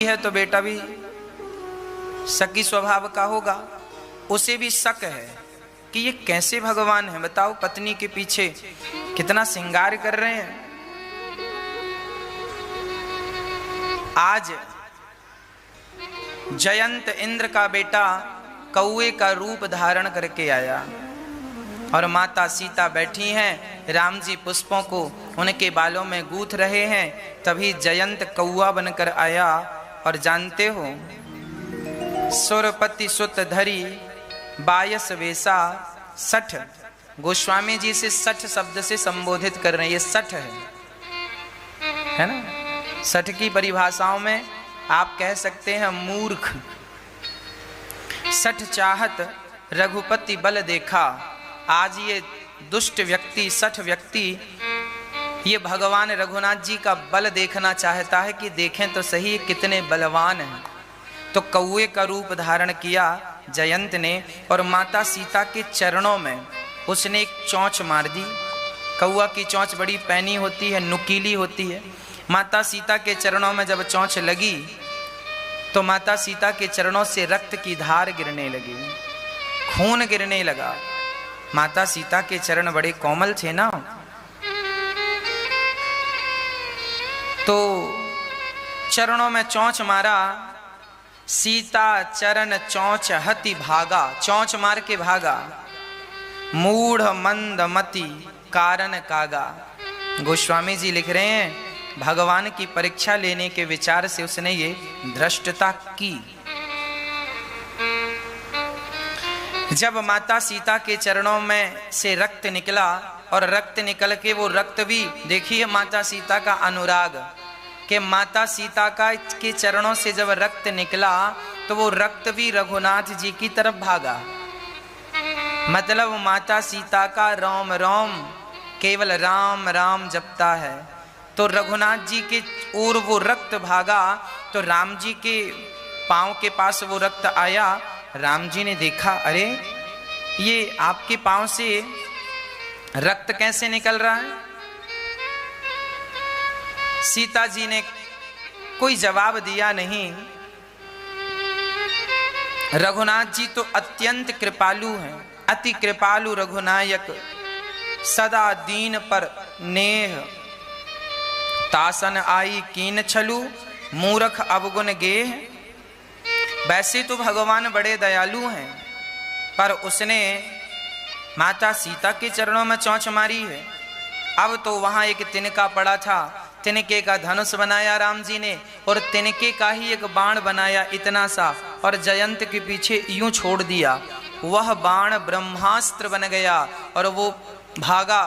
है तो बेटा भी शकी स्वभाव का होगा। उसे भी शक है कि ये कैसे भगवान है, बताओ पत्नी के पीछे कितना श्रृंगार कर रहे हैं। आज जयंत इंद्र का बेटा कौए का रूप धारण करके आया और माता सीता बैठी हैं, राम जी पुष्पों को उनके बालों में गूंथ रहे हैं। तभी जयंत कौआ बनकर आया और जानते हो सुरपति सुत धरी बायस वेसा सठ, गोस्वामी जी से सठ शब्द से संबोधित कर रहे हैं। ये सठ है ना। सठ की परिभाषाओं में आप कह सकते हैं मूर्ख। सठ चाहत रघुपति बल देखा। आज ये दुष्ट व्यक्ति, सठ व्यक्ति, ये भगवान रघुनाथ जी का बल देखना चाहता है कि देखें तो सही कितने बलवान हैं। तो कौए का रूप धारण किया जयंत ने और माता सीता के चरणों में उसने एक चोंच मार दी। कौआ की चोंच बड़ी पैनी होती है, नुकीली होती है। माता सीता के चरणों में जब चोंच लगी तो माता सीता के चरणों से रक्त की धार गिरने लगी, खून गिरने लगा। माता सीता के चरण बड़े कोमल थे ना, तो चरणों में चोंच मारा। सीता चरण चोंच हति भागा, चोंच मार के भागा। मूढ़ मंद मति कारण कागा। गोस्वामी जी लिख रहे हैं भगवान की परीक्षा लेने के विचार से उसने ये धृष्टता की। जब माता सीता के चरणों में से रक्त निकला और रक्त निकल के वो रक्त भी, देखिए माता सीता का अनुराग, कि माता सीता का के चरणों से जब रक्त निकला तो वो रक्त भी रघुनाथ जी की तरफ भागा। मतलब माता सीता का रोम रोम केवल राम राम जपता है, तो रघुनाथ जी के ओर वो रक्त भागा। तो राम जी के पांव के पास वो रक्त आया। राम जी ने देखा, अरे ये आपके पांव से रक्त कैसे निकल रहा है। सीता जी ने कोई जवाब दिया नहीं। रघुनाथ जी तो अत्यंत कृपालु हैं, अति कृपालु रघुनायक, सदा दीन पर नेह। तासन आई कीन छलू मूरख अवगुण गेह। वैसे तो भगवान बड़े दयालु हैं, पर उसने माता सीता के चरणों में चोंच मारी है। अब तो वहां एक तिनका पड़ा था, तिनके का धनुष बनाया राम जी ने और तिनके का ही एक बाण बनाया इतना सा और जयंत के पीछे यूं छोड़ दिया। वह बाण ब्रह्मास्त्र बन गया और वो भागा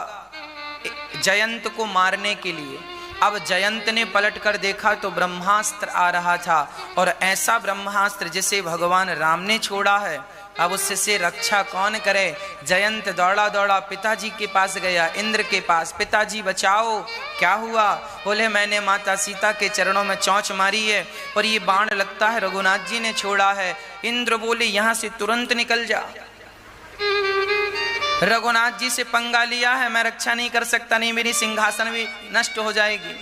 जयंत को मारने के लिए। अब जयंत ने पलट कर देखा तो ब्रह्मास्त्र आ रहा था और ऐसा ब्रह्मास्त्र जिसे भगवान राम ने छोड़ा है। अब उससे रक्षा कौन करे। जयंत दौड़ा दौड़ा पिताजी के पास गया, इंद्र के पास। पिताजी बचाओ, क्या हुआ। बोले मैंने माता सीता के चरणों में चोंच मारी है और ये बाण लगता है रघुनाथ जी ने छोड़ा है। इंद्र बोले यहां से तुरंत निकल जा, रघुनाथ जी से पंगा लिया है, मैं रक्षा नहीं कर सकता, नहीं मेरी सिंहासन भी नष्ट हो जाएगी,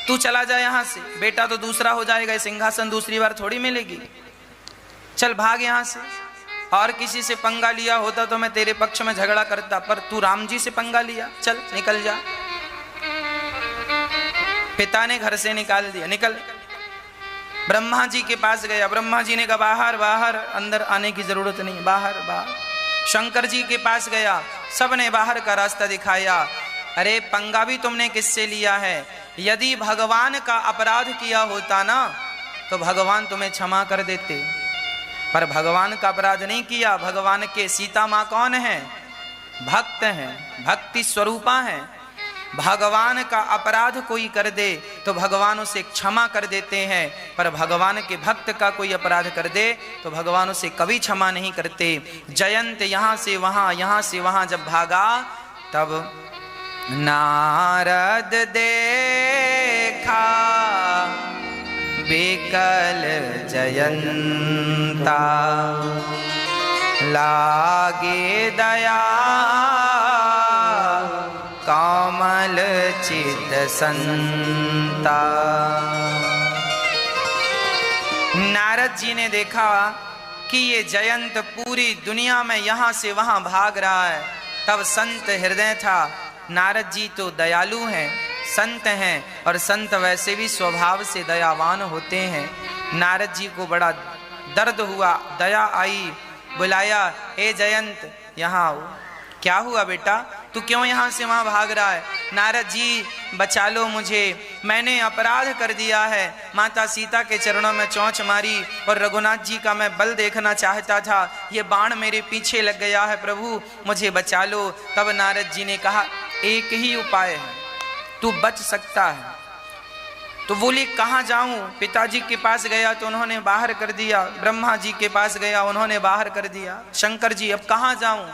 तू चला जा यहाँ से। बेटा तो दूसरा हो जाएगा, सिंहासन दूसरी बार थोड़ी मिलेगी, चल भाग यहाँ से। और किसी से पंगा लिया होता तो मैं तेरे पक्ष में झगड़ा करता, पर तू राम जी से पंगा लिया, चल निकल जा। पिता ने घर से निकाल दिया, निकल। ब्रह्मा जी के पास गया, ब्रह्मा जी ने कहा बाहर बाहर, अंदर आने की जरूरत नहीं, बाहर बाहर। शंकर जी के पास गया, सबने बाहर का रास्ता दिखाया। अरे पंगा भी तुमने किससे लिया है। यदि भगवान का अपराध किया होता ना तो भगवान तुम्हें क्षमा कर देते, पर भगवान का अपराध नहीं किया। भगवान के सीता माँ कौन है, भक्त हैं, भक्ति स्वरूपा हैं। भगवान का अपराध कोई कर दे तो भगवान उसे क्षमा कर देते हैं, पर भगवान के भक्त का कोई अपराध कर दे तो भगवान उसे कभी क्षमा नहीं करते। जयंत यहाँ से वहां, यहाँ से वहां जब भागा तब नारद देखा बेकल जयंता, लागे दया कामल चित संता। नारद जी ने देखा कि ये जयंत पूरी दुनिया में यहाँ से वहाँ भाग रहा है। तब संत हृदय था। नारद जी तो दयालु हैं, संत हैं, और संत वैसे भी स्वभाव से दयावान होते हैं। नारद जी को बड़ा दर्द हुआ, दया आई, बुलाया, ए जयंत यहाँ आओ। क्या हुआ बेटा, तू क्यों यहाँ से वहाँ भाग रहा है? नारद जी बचा लो मुझे, मैंने अपराध कर दिया है। माता सीता के चरणों में चोंच मारी और रघुनाथ जी का मैं बल देखना चाहता था, ये बाण मेरे पीछे लग गया है, प्रभु मुझे बचा लो। तब नारद जी ने कहा एक ही उपाय है, तू बच सकता है। तो बोले कहाँ जाऊं? पिताजी के पास गया तो उन्होंने बाहर कर दिया, ब्रह्मा जी के पास गया उन्होंने बाहर कर दिया, शंकर जी अब कहाँ जाऊं?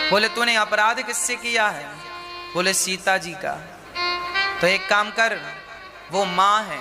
बोले तूने अपराध किससे किया है? बोले सीता जी का। तो एक काम कर, वो माँ है,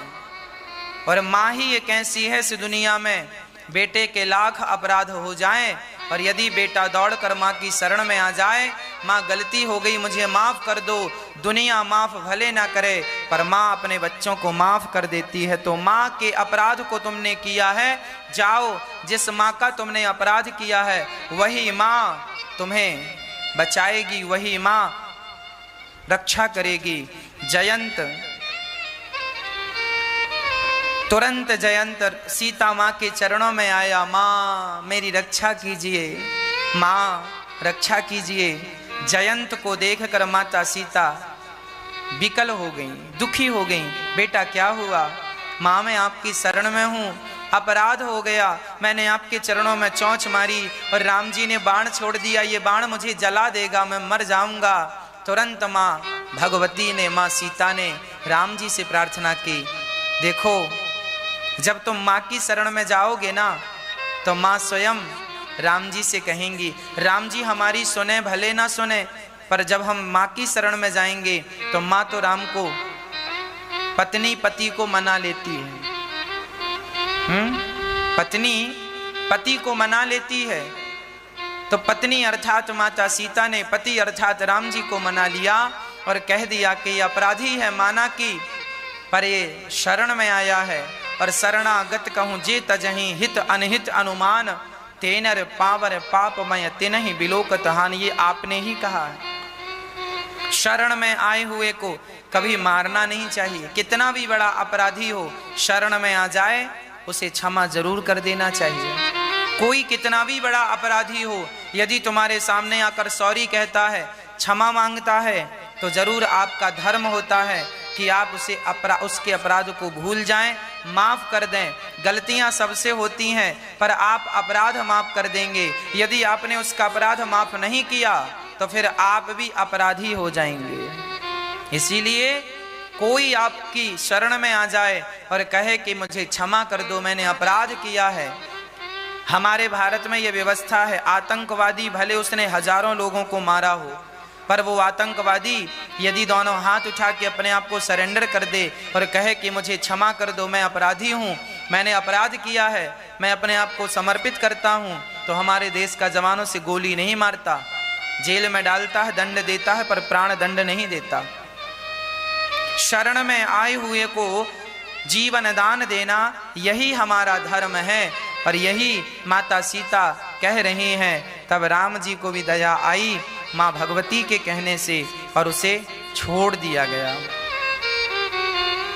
और माँ ही एक ऐसी है इस दुनिया में, बेटे के लाख अपराध हो जाएं और यदि बेटा दौड़ कर माँ की शरण में आ जाए, माँ गलती हो गई मुझे माफ कर दो, दुनिया माफ भले ना करे पर माँ अपने बच्चों को माफ कर देती है। तो माँ के अपराध को तुमने किया है, जाओ जिस माँ का तुमने अपराध किया है वही माँ तुम्हें बचाएगी, वही माँ रक्षा करेगी। जयंत तुरंत जयंत सीता माँ के चरणों में आया, माँ मेरी रक्षा कीजिए, माँ रक्षा कीजिए। जयंत को देखकर माता सीता विकल हो गई, दुखी हो गई। बेटा क्या हुआ? माँ मैं आपकी शरण में हूँ, अपराध हो गया, मैंने आपके चरणों में चोंच मारी और राम जी ने बाण छोड़ दिया, ये बाण मुझे जला देगा, मैं मर जाऊंगा। तुरंत माँ भगवती ने, माँ सीता ने राम जी से प्रार्थना की, देखो जब तुम माँ की शरण में जाओगे ना तो माँ स्वयं राम जी से कहेंगी, राम जी हमारी सुने भले ना सुने, पर जब हम माँ की शरण में जाएंगे तो माँ तो राम को पत्नी पति को मना लेती है। पत्नी पति को मना लेती है, तो पत्नी अर्थात माता सीता ने पति अर्थात राम जी को मना लिया और कह दिया कि ये अपराधी है, माना कि पर ये शरण में आया है, और शरणागत कहूँ जे तजहि हित अनहित अनुमान, तेनर पावर पापमय तिनहि बिलोकत हान। ये आपने ही कहा है। शरण में आए हुए को कभी मारना नहीं चाहिए, कितना भी बड़ा अपराधी हो शरण में आ जाए उसे क्षमा जरूर कर देना चाहिए। कोई कितना भी बड़ा अपराधी हो, यदि तुम्हारे सामने आकर सॉरी कहता है, क्षमा मांगता है, तो जरूर आपका धर्म होता है कि आप उसके अपराध को भूल जाएं, माफ कर दें। गलतियां सबसे होती हैं, पर आप अपराध माफ कर देंगे। यदि आपने उसका अपराध माफ नहीं किया तो फिर आप भी अपराधी हो जाएंगे। इसीलिए कोई आपकी शरण में आ जाए और कहे कि मुझे क्षमा कर दो, मैंने अपराध किया है। हमारे भारत में यह व्यवस्था है, आतंकवादी भले उसने हजारों लोगों को मारा हो, पर वो आतंकवादी यदि दोनों हाथ उठा के अपने आप को सरेंडर कर दे और कहे कि मुझे क्षमा कर दो, मैं अपराधी हूँ, मैंने अपराध किया है, मैं अपने आप को समर्पित करता हूँ, तो हमारे देश का जवानों से गोली नहीं मारता, जेल में डालता है, दंड देता है, पर प्राण दंड नहीं देता। शरण में आए हुए को जीवन दान देना यही हमारा धर्म है, और यही माता सीता कह रही हैं। तब राम जी को भी दया आई माँ भगवती के कहने से, और उसे छोड़ दिया गया,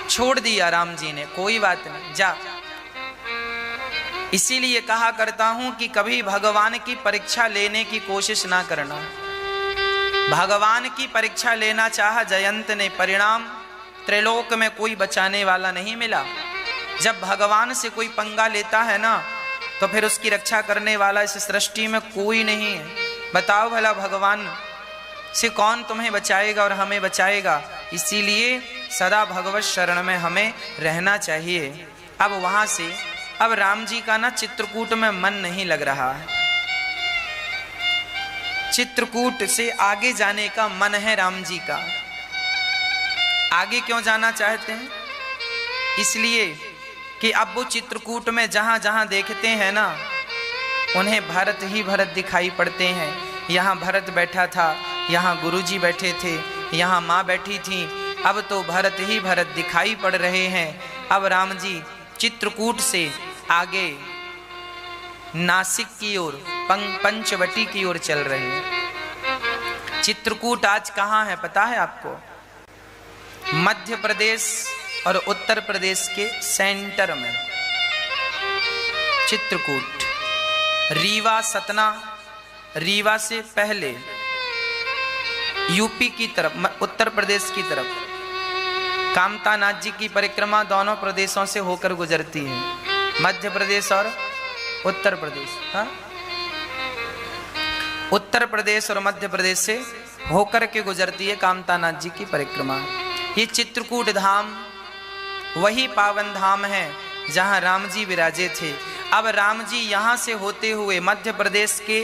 छोड़ दिया राम जी ने, कोई बात नहीं, जा। इसीलिए कहा करता हूं कि कभी भगवान की परीक्षा लेने की कोशिश ना करना। भगवान की परीक्षा लेना चाहा जयंत ने, परिणाम त्रिलोक में कोई बचाने वाला नहीं मिला। जब भगवान से कोई पंगा लेता है ना, तो फिर उसकी रक्षा करने वाला इस सृष्टि में कोई नहीं है। बताओ भला भगवान से कौन तुम्हें बचाएगा और हमें बचाएगा। इसीलिए सदा भगवत शरण में हमें रहना चाहिए। अब वहां से अब राम जी का ना चित्रकूट में मन नहीं लग रहा है, चित्रकूट से आगे जाने का मन है राम जी का। आगे क्यों जाना चाहते हैं? इसलिए कि अब वो चित्रकूट में जहां जहां देखते हैं ना, उन्हें भरत ही भरत दिखाई पड़ते हैं। यहाँ भरत बैठा था, यहाँ गुरुजी बैठे थे, यहाँ माँ बैठी थी, अब तो भरत ही भरत दिखाई पड़ रहे हैं। अब राम जी चित्रकूट से आगे नासिक की ओर, पंचवटी की ओर चल रहे हैं। चित्रकूट आज कहाँ है पता है आपको? मध्य प्रदेश और उत्तर प्रदेश के सेंटर में चित्रकूट। रीवा, सतना, रीवा से पहले यूपी की तरफ, उत्तर प्रदेश की तरफ कामतानाथ जी की परिक्रमा दोनों प्रदेशों से होकर गुजरती है, मध्य प्रदेश और उत्तर प्रदेश। हाँ, उत्तर प्रदेश और मध्य प्रदेश से होकर के गुजरती है कामतानाथ जी की परिक्रमा। ये चित्रकूट धाम वही पावन धाम है जहां राम जी विराजे थे। अब राम जी यहां से होते हुए मध्य प्रदेश के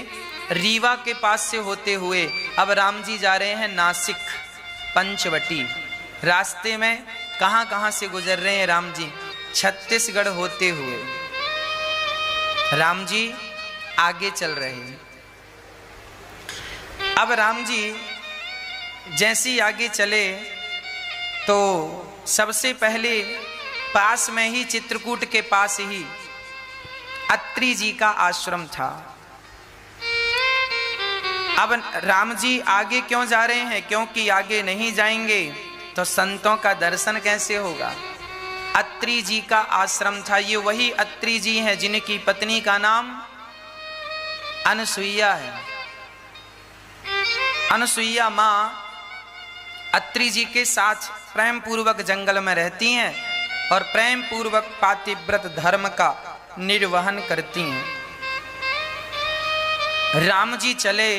रीवा के पास से होते हुए अब राम जी जा रहे हैं नासिक, पंचवटी। रास्ते में कहां कहां से गुजर रहे हैं राम जी? छत्तीसगढ़ होते हुए राम जी आगे चल रहे हैं। अब राम जी जैसे ही आगे चले तो सबसे पहले पास में ही, चित्रकूट के पास ही अत्रि जी का आश्रम था। अब राम जी आगे क्यों जा रहे हैं? क्योंकि आगे नहीं जाएंगे तो संतों का दर्शन कैसे होगा। अत्रि जी का आश्रम था। ये वही अत्रि जी हैं जिनकी पत्नी का नाम अनसुईया है। अनसुईया माँ अत्रि जी के साथ प्रेम पूर्वक जंगल में रहती हैं और प्रेम पूर्वक पातिव्रत धर्म का निर्वहन करती हैं। राम जी चले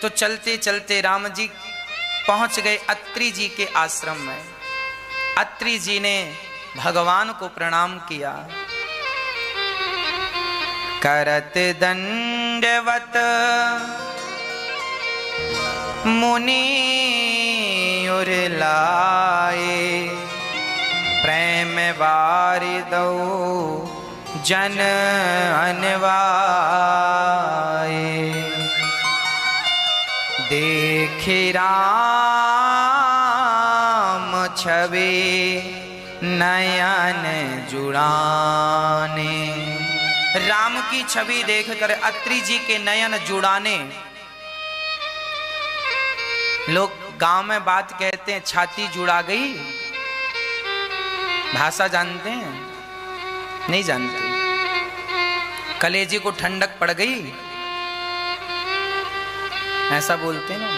तो चलते चलते राम जी पहुंच गए अत्रि जी के आश्रम में। अत्रि जी ने भगवान को प्रणाम किया। करत दंडवत मुनि उरलाए, प्रेम वारिदौ जन अनवाए। देखे राम छवि नयन जुड़ाने। राम की छवि देखकर अत्रि जी के नयन जुड़ाने। लोग गांव में बात कहते हैं, छाती जुड़ा गई। भाषा जानते हैं? नहीं जानते। कलेजे को ठंडक पड़ गई, ऐसा बोलते हैं ना।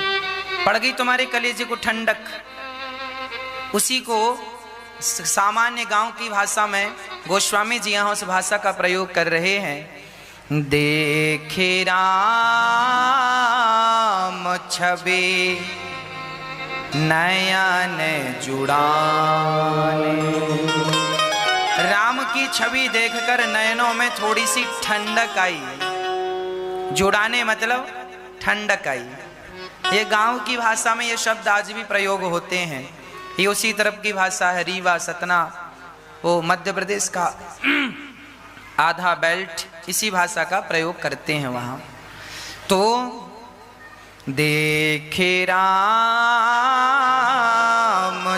पड़ गई तुम्हारे कलेजे को ठंडक। उसी को सामान्य गांव की भाषा में गोस्वामी जी यहाँ उस भाषा का प्रयोग कर रहे हैं। देखे राम छवि नयन जुड़ाने। राम की छवि देखकर नयनों में थोड़ी सी ठंडक आई। जुड़ाने मतलब ठंडक आई। ये गांव की भाषा में ये शब्द आज भी प्रयोग होते हैं। ये उसी तरफ की भाषा है। रीवा, सतना, वो मध्य प्रदेश का आधा बेल्ट इसी भाषा का प्रयोग करते हैं वहां। तो देखे राम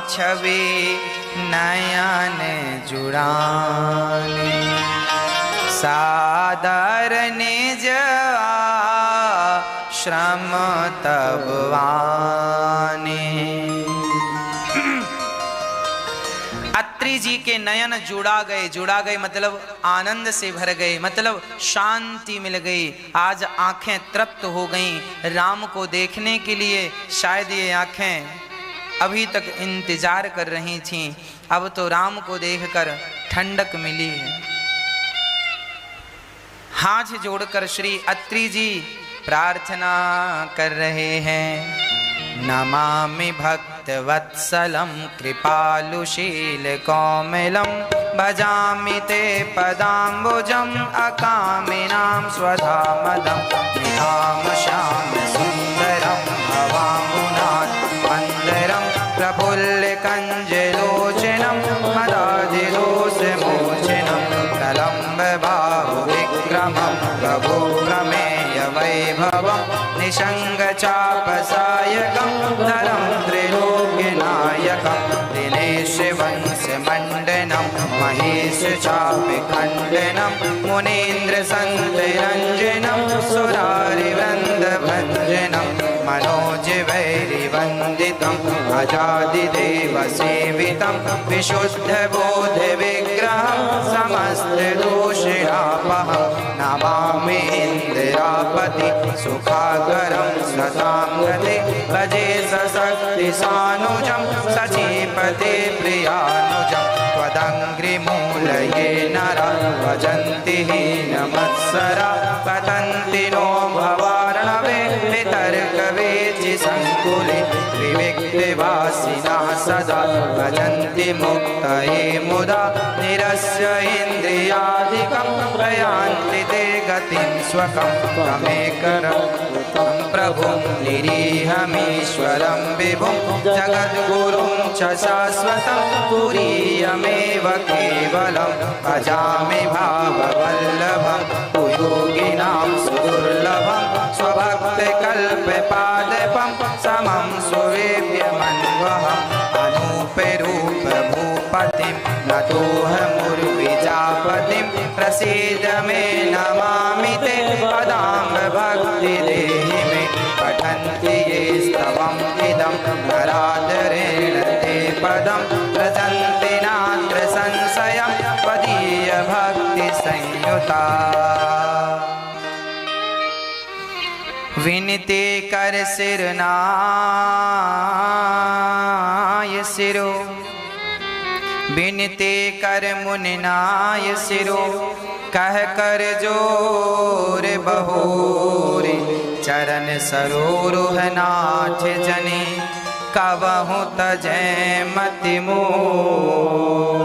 छवि नयन जुड़ाने, सादर निज आश्रम तब आने। अत्रि जी के नयन जुड़ा गए मतलब आनंद से भर गए, मतलब शांति मिल गई। आज आंखें तृप्त हो गईं राम को देखने के लिए। शायद ये आंखें अभी तक इंतजार कर रही थीं, अब तो राम को देखकर ठंडक मिली है। हाथ जोड़कर श्री अत्रि जी प्रार्थना कर रहे हैं। नमामि भक्तवत्सलं कृपालुशील कौमिलं, भजामि ते पदाम्बुजम् अकामिनां स्वधामदं। निधाम श्याम सुन्दरं भवाम्बुनाथ मन्दरं, प्रफुल्लकञ्जलोचनं मदाधिदोषमोचनं, प्रलम्बबाहुविक्रमं प्रभुप्रमेय वैभवं, निषङ्गचापसायकं नरं त्रिलोक्यनायकं, दिनेशवंशमण्डनं महेश चापि खण्डनं मुनीन्द्र सन्तरञ्जनं सुरारिवृन्दभञ्जनं मनोजवैरिवन्दितं अजादिदेवसेवितं विशुद्धबोधविग्रहं समस्तदोषापहं नमामि इन्द्रापति सुखाकरं सतां गते भजे सशक्तिसानुजं सचीपते प्रियानुजं त्वदङ्घ्रिमूलये नरा भजन्ति हीनमत्सरा पतन्ति नो भवार्णवे वितर्कवेचि सङ्कुले विविक्तवासिनः सदा भजन्ति मुक्तये मुदा निरस्य इन्द्रियादिकं प्रयान्ति ते गतिं स्वकं त्वमेकरं प्रभुं निरीहमीश्वरं विभुं जगद्गुरुं च शाश्वतं तुरीयमेव केवलं भजामि भाववल्लभं योगिनां सुदुर्लभं स्वभक्तकल्पपादपं समं सुवेद्यमन्वहम् अनूपरूपभूपतिं नतोऽहमुर्विजापतिं प्रसीद मे नमामि ते पदाम्बभक्तिदेहि मे पठन्ति ये स्तवम् इदं नरादरेण ते पदं व्रजन्ति नात्र संशयं त्वदीयभक्तिसंयुता विनते कर सिरनाय सिरो विनते कर मुनिनाय सिरो कह कर जोर बहोरे चरण सरोरुह नाथ जने कवहु तजै मति मोर।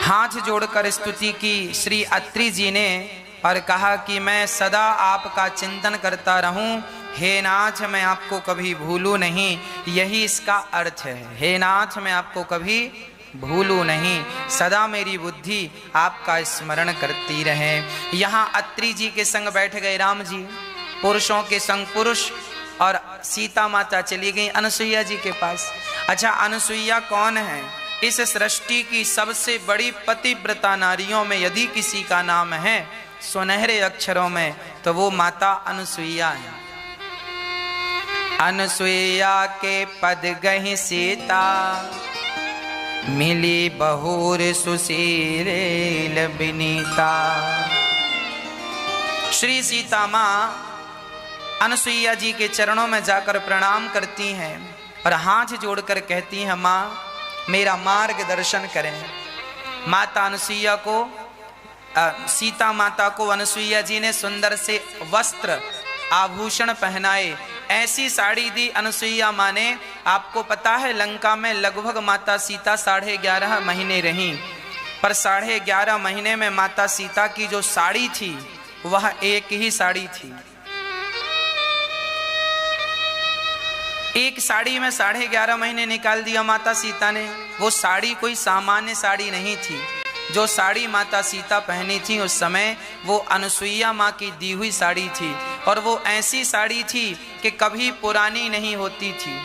हाथ जोड़कर स्तुति की श्री अत्रि जी ने और कहा कि मैं सदा आपका चिंतन करता रहूं, हे नाथ मैं आपको कभी भूलूं नहीं, यही इसका अर्थ है। हे नाथ मैं आपको कभी भूलूं नहीं, सदा मेरी बुद्धि आपका स्मरण करती रहे। यहाँ अत्रि जी के संग बैठ गए राम जी, पुरुषों के संग पुरुष, और सीता माता चली गई अनसुईया जी के पास। अच्छा, अनसुईया कौन है? इस सृष्टि की सबसे बड़ी पतिव्रता नारियों में यदि किसी का नाम है सुनहरे अक्षरों में तो वो माता अनसुईया है। अनसुईया के पद गहि सीता मिली बहुर सुशील बिनीता। श्री सीता माँ अनसुईया जी के चरणों में जाकर प्रणाम करती हैं और हाथ जोड़कर कहती हैं, माँ मेरा मार्गदर्शन करें। माता अनसुईया को सीता माता को अनसुईया जी ने सुंदर से वस्त्र आभूषण पहनाए, ऐसी साड़ी दी अनसुईया माँ ने। आपको पता है लंका में लगभग माता सीता 11.5 महीने रहीं, पर 11.5 महीने में माता सीता की जो साड़ी थी वह एक ही साड़ी थी। एक साड़ी में 11.5 महीने निकाल दिया माता सीता ने। वो साड़ी कोई सामान्य साड़ी नहीं थी। जो साड़ी माता सीता पहनी थी उस समय वो अनसुईया माँ की दी हुई साड़ी थी, और वो ऐसी साड़ी थी कि कभी पुरानी नहीं होती थी,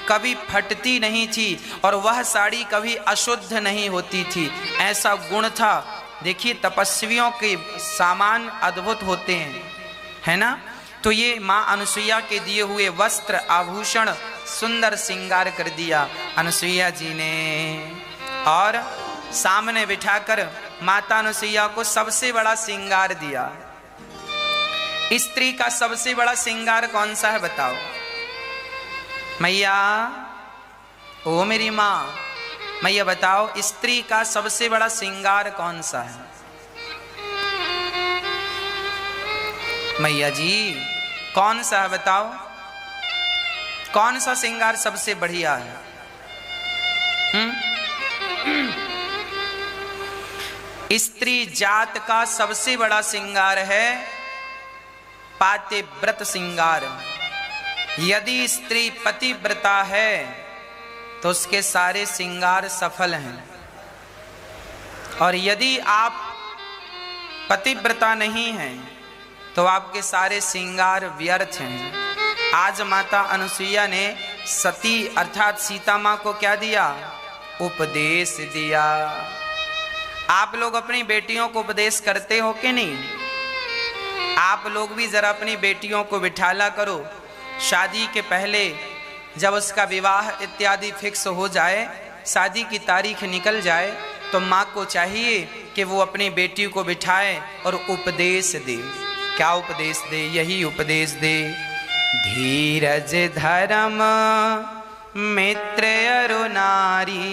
कभी फटती नहीं थी, और वह साड़ी कभी अशुद्ध नहीं होती थी। ऐसा गुण था। देखिए तपस्वियों के सामान अद्भुत होते हैं, है ना। तो ये माँ अनसुईया के दिए हुए वस्त्र आभूषण सुंदर श्रृंगार कर दिया अनसुईया जी ने, और सामने बिठाकर माता अनसुईया को सबसे बड़ा श्रृंगार दिया। स्त्री का सबसे बड़ा श्रृंगार कौन सा है बताओ मैया? ओ मेरी माँ, मैया बताओ स्त्री का सबसे बड़ा श्रृंगार कौन सा है? मैया जी कौन सा है बताओ, कौन सा श्रृंगार सबसे बढ़िया है? स्त्री जात का सबसे बड़ा श्रृंगार है पातिव्रत श्रृंगार। यदि स्त्री पतिव्रता है तो उसके सारे श्रृंगार सफल हैं, और यदि आप पतिव्रता नहीं हैं तो आपके सारे श्रृंगार व्यर्थ हैं। आज माता अनसुईया ने सती अर्थात सीता माँ को क्या दिया? उपदेश दिया। आप लोग अपनी बेटियों को उपदेश करते हो कि नहीं? आप लोग भी जरा अपनी बेटियों को बिठाला करो। शादी के पहले जब उसका विवाह इत्यादि फिक्स हो जाए, शादी की तारीख निकल जाए, तो माँ को चाहिए कि वो अपनी बेटी को बिठाए और उपदेश दे। क्या उपदेश दे? यही उपदेश दे, धीरज धर्म मित्र अरु नारी,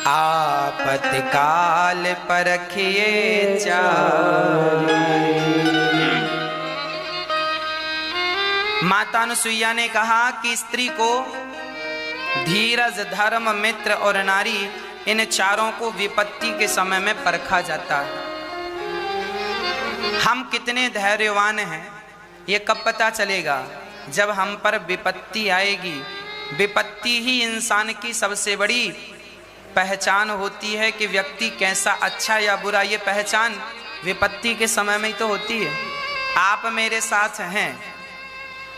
आपत्काल परखिए चारी। माता अनुसुईया ने कहा कि स्त्री को धीरज, धर्म, मित्र और नारी, इन चारों को विपत्ति के समय में परखा जाता है। हम कितने धैर्यवान हैं ये कब पता चलेगा? जब हम पर विपत्ति आएगी। विपत्ति ही इंसान की सबसे बड़ी पहचान होती है कि व्यक्ति कैसा, अच्छा या बुरा। ये पहचान विपत्ति के समय में ही तो होती है। आप मेरे साथ हैं,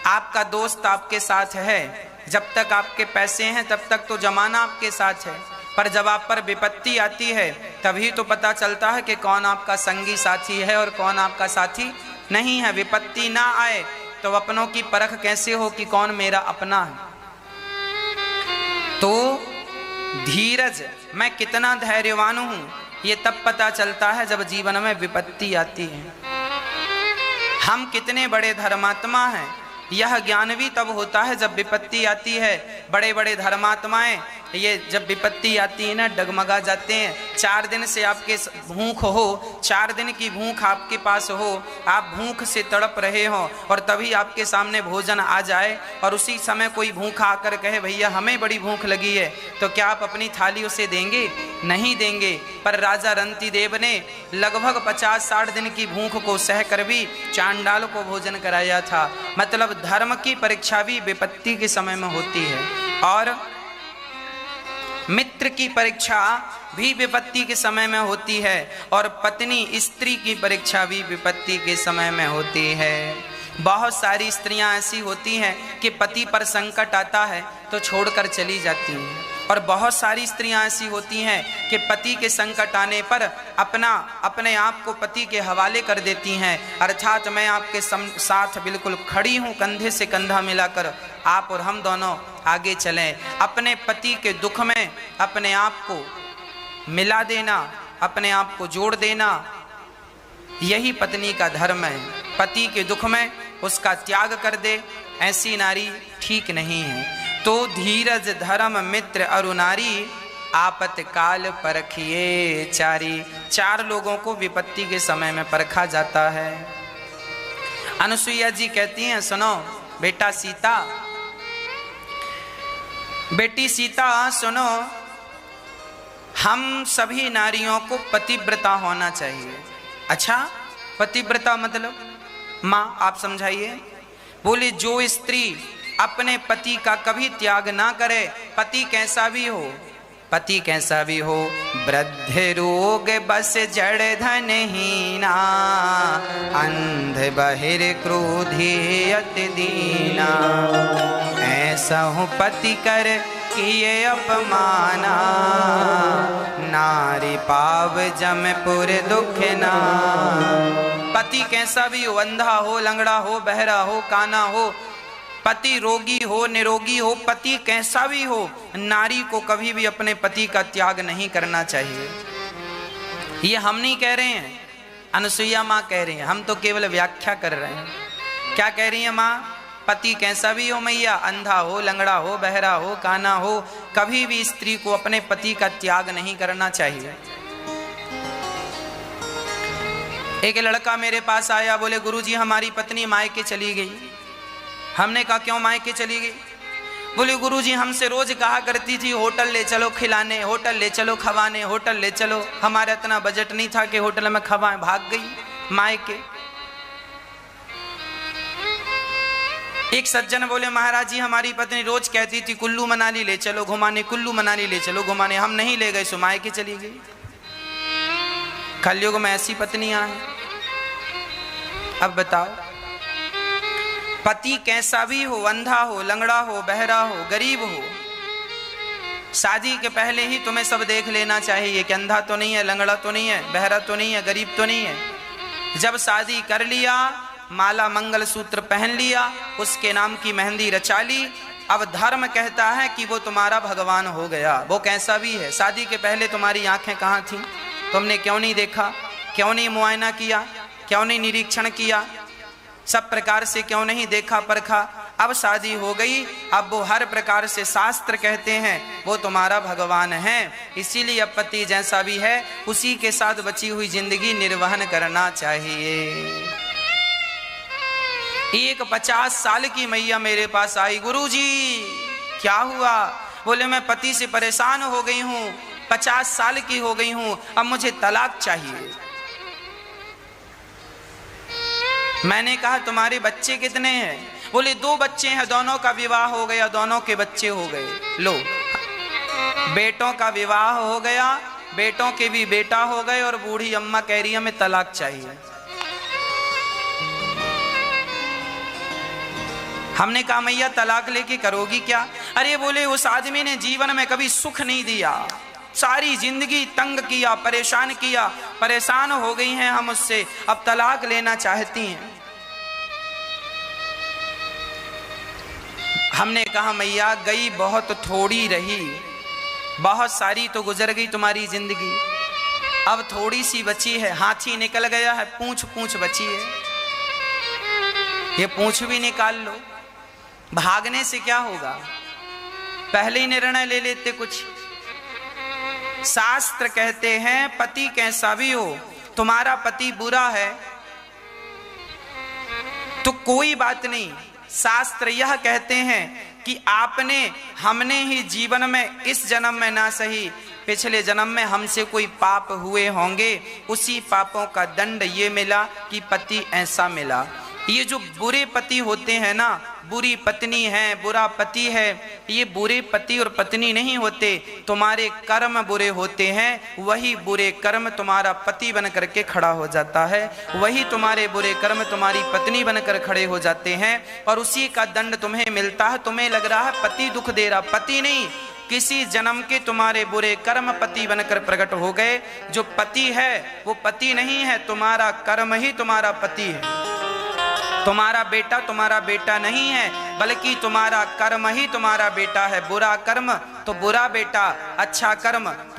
आपका दोस्त आपके साथ है, जब तक आपके पैसे हैं तब तक तो जमाना आपके साथ है, पर जब आप पर विपत्ति आती है तभी तो पता चलता है कि कौन आपका संगी साथी है और कौन आपका साथी नहीं है। विपत्ति ना आए तो अपनों की परख कैसे हो कि कौन मेरा अपना है? तो धीरज, मैं कितना धैर्यवान हूं, ये तब पता चलता है जब जीवन में विपत्ति आती है। हम कितने बड़े धर्मात्मा हैं, यह ज्ञान भी तब होता है जब विपत्ति आती है। बड़े बड़े धर्मात्माएं ये जब विपत्ति आती है ना, डगमगा जाते हैं। 4 दिन से आपके भूख हो, 4 दिन की भूख आपके पास हो, आप भूख से तड़प रहे हो और तभी आपके सामने भोजन आ जाए और उसी समय कोई भूखा आकर कहे भैया हमें बड़ी भूख लगी है, तो क्या आप अपनी थाली उसे देंगे? नहीं देंगे। पर राजा रंतिदेव ने लगभग 50-60 दिन की भूख को सह कर भी चांडाल को भोजन कराया था। मतलब धर्म की परीक्षा भी विपत्ति के समय में होती है और मित्र की परीक्षा भी विपत्ति के समय में होती है और पत्नी स्त्री की परीक्षा भी विपत्ति के समय में होती है। बहुत सारी स्त्रियां ऐसी होती हैं कि पति पर संकट आता है तो छोड़कर चली जाती हैं और बहुत सारी स्त्रियां ऐसी होती हैं कि पति के संकट आने पर अपने आप को पति के हवाले कर देती हैं। अर्थात मैं आपके साथ बिल्कुल खड़ी हूं, कंधे से कंधा मिलाकर आप और हम दोनों आगे चलें। अपने पति के दुख में अपने आप को मिला देना, अपने आप को जोड़ देना, यही पत्नी का धर्म है। पति के दुख में उसका त्याग कर दे, ऐसी नारी ठीक नहीं है। तो धीरज, धर्म, मित्र अरु नारी, आपत्काल परखिए चारी। 4 लोगों को विपत्ति के समय में परखा जाता है। अनुसुईया जी कहती हैं, सुनो बेटा सीता, बेटी सीता सुनो, हम सभी नारियों को पतिव्रता होना चाहिए। अच्छा, पतिव्रता मतलब? माँ आप समझाइए। बोले जो स्त्री अपने पति का कभी त्याग ना करे, पति कैसा भी हो, पति कैसा भी हो, वृद्ध रोग बस जड़ धनहीना, अंध बहिर क्रोधी अति दीना, ऐसा हूँ पति कर किए अपमाना, नारी पाव जमपुर दुख ना। पति कैसा भी हो, अंधा हो, लंगड़ा हो, बहरा हो, काना हो, पति रोगी हो, निरोगी हो, पति कैसा भी हो, नारी को कभी भी अपने पति का त्याग नहीं करना चाहिए। ये हम नहीं कह रहे हैं, अनुसुईया माँ कह रही हैं, हम तो केवल व्याख्या कर रहे हैं। क्या कह रही है माँ? पति कैसा भी हो मैया, अंधा हो, लंगड़ा हो, बहरा हो, काना हो, कभी भी स्त्री को अपने पति का त्याग नहीं करना चाहिए। एक लड़का मेरे पास आया, बोले गुरुजी हमारी पत्नी मायके चली गई। हमने कहा क्यों मायके चली गई? बोले गुरुजी हमसे रोज कहा करती थी होटल ले चलो खिलाने, होटल ले चलो खवाने, होटल ले चलो। हमारा इतना बजट नहीं था कि होटल में खवाएं, भाग गई मायके। एक सज्जन बोले महाराज जी हमारी पत्नी रोज कहती थी कुल्लू मनाली ले चलो घुमाने, कुल्लू मनाली ले चलो घुमाने, हम नहीं ले गए, सो मायके चली गई। कलयुग में ऐसी पत्नियां हैं। अब बताओ, पति कैसा भी हो, अंधा हो, लंगड़ा हो, बहरा हो, गरीब हो, शादी के पहले ही तुम्हें सब देख लेना चाहिए कि अंधा तो नहीं है, लंगड़ा तो नहीं है, बहरा तो नहीं है, गरीब तो नहीं है। जब शादी कर लिया, माला मंगल सूत्र पहन लिया, उसके नाम की मेहंदी रचा ली, अब धर्म कहता है कि वो तुम्हारा भगवान हो गया, वो कैसा भी है। शादी के पहले तुम्हारी आंखें कहाँ थीं? तुमने क्यों नहीं देखा, क्यों नहीं मुआयना किया, क्यों नहीं निरीक्षण किया, सब प्रकार से क्यों नहीं देखा परखा? अब शादी हो गई, अब वो हर प्रकार से शास्त्र कहते हैं वो तुम्हारा भगवान है। इसीलिए अब पति जैसा भी है उसी के साथ बची हुई जिंदगी निर्वहन करना चाहिए। एक 50 साल की मैया मेरे पास आई, गुरुजी क्या हुआ? बोले मैं पति से परेशान हो गई हूँ, 50 साल की हो गई हूँ, अब मुझे तलाक चाहिए। मैंने कहा तुम्हारे बच्चे कितने हैं? बोले 2 बच्चे हैं, दोनों का विवाह हो गया, दोनों के बच्चे हो गए। लो, बेटों का विवाह हो गया, बेटों के भी बेटा हो गए, और बूढ़ी अम्मा कह रही है हमें तलाक चाहिए। हमने कहा मैया तलाक लेके करोगी क्या? अरे बोले उस आदमी ने जीवन में कभी सुख नहीं दिया, सारी जिंदगी तंग किया, परेशान किया, परेशान हो गई हैं हम उससे, अब तलाक लेना चाहती हैं। हमने कहा मैया गई बहुत थोड़ी रही, बहुत सारी तो गुजर गई तुम्हारी जिंदगी, अब थोड़ी सी बची है, हाथी निकल गया है, पूंछ पूंछ बची है, ये पूंछ भी निकाल लो। भागने से क्या होगा, पहले ही निर्णय ले लेते कुछ। शास्त्र कहते हैं पति कैसा भी हो, तुम्हारा पति बुरा है तो कोई बात नहीं, शास्त्र यह कहते हैं कि आपने हमने ही जीवन में इस जन्म में ना सही पिछले जन्म में हमसे कोई पाप हुए होंगे, उसी पापों का दंड ये मिला कि पति ऐसा मिला। ये जो बुरे पति होते हैं ना, बुरी पत्नी है, बुरा पति है, ये बुरे पति और पत्नी नहीं होते, तुम्हारे कर्म बुरे होते हैं, वही बुरे कर्म तुम्हारा पति बन करके खड़ा हो जाता है, वही तुम्हारे बुरे कर्म तुम्हारी पत्नी बनकर खड़े हो जाते हैं, और उसी का दंड तुम्हें मिलता है। तुम्हें लग रहा है पति दुख दे रहा, पति नहीं, किसी जन्म के तुम्हारे बुरे कर्म पति बनकर प्रकट हो गए। जो पति है वो पति नहीं है, तुम्हारा कर्म ही तुम्हारा पति है। तुम्हारा बेटा नहीं है, बल्कि तुम्हारा कर्म ही तुम्हारा बेटा है। बुरा कर्म तो बुरा बेटा, अच्छा कर्म तो